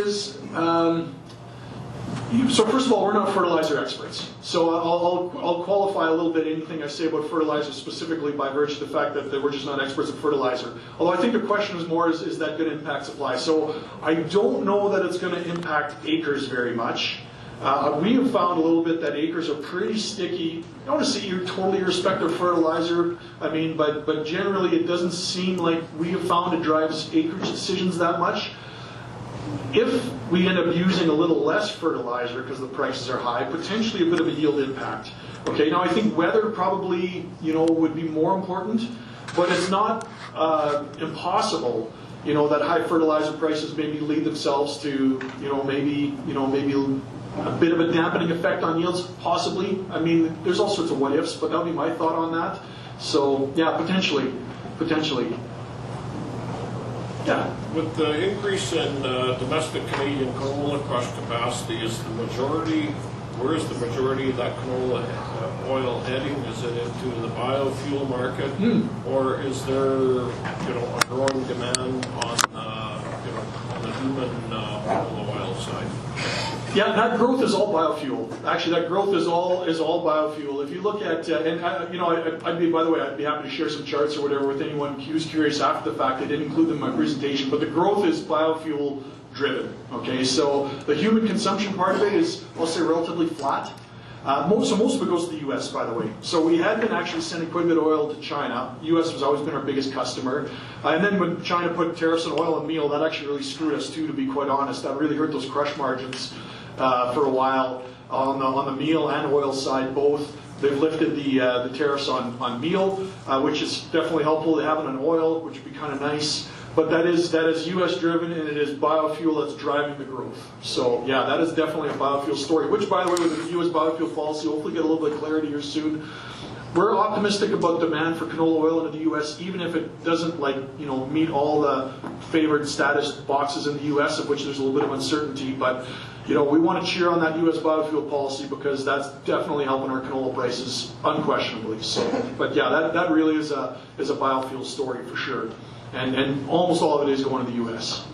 is, so first of all, we're not fertilizer experts. So I'll qualify a little bit anything I say about fertilizer specifically by virtue of the fact that we're just not experts at fertilizer. Although I think the question is more, is that going to impact supply? So I don't know that it's going to impact acres very much. We have found a little bit that acres are pretty sticky. I don't want to say you're totally irrespective of fertilizer, but generally it doesn't seem like we have found it drives acreage decisions that much. If we end up using a little less fertilizer because the prices are high, potentially a bit of a yield impact. Okay, now I think weather probably would be more important, but it's not impossible. That high fertilizer prices maybe lead themselves to maybe a bit of a dampening effect on yields, possibly. There's all sorts of what ifs, but that would be my thought on that. So yeah, potentially. Yeah. With the increase in domestic Canadian canola crush capacity, where is the majority of that canola oil heading? Is it into the biofuel market, or is there a growing demand on the human canola oil side? Yeah, that growth is all biofuel. Actually, that growth is all biofuel. If you look at, I'd be happy to share some charts or whatever with anyone who's curious after the fact. I didn't include them in my presentation, but the growth is biofuel driven. Okay, so the human consumption part of it is, I'll say, relatively flat. Most of it goes to the U.S., by the way. So we had been actually sending quite a bit of oil to China. U.S. has always been our biggest customer. And then when China put tariffs on oil and meal, that actually really screwed us too, to be quite honest. That really hurt those crush margins for a while on the meal and oil side both. They've lifted the tariffs on meal, which is definitely helpful. They haven't on oil, which would be kind of nice. But that is U.S. driven, and it is biofuel that's driving the growth. So yeah, that is definitely a biofuel story, which, by the way, with the U.S. biofuel policy, hopefully get a little bit of clarity here soon. We're optimistic about demand for canola oil in the U.S., even if it doesn't meet all the favored status boxes in the U.S., of which there's a little bit of uncertainty. But we want to cheer on that U.S. biofuel policy because that's definitely helping our canola prices unquestionably. So, but yeah, that really is a biofuel story for sure, and almost all of it is going to the U.S.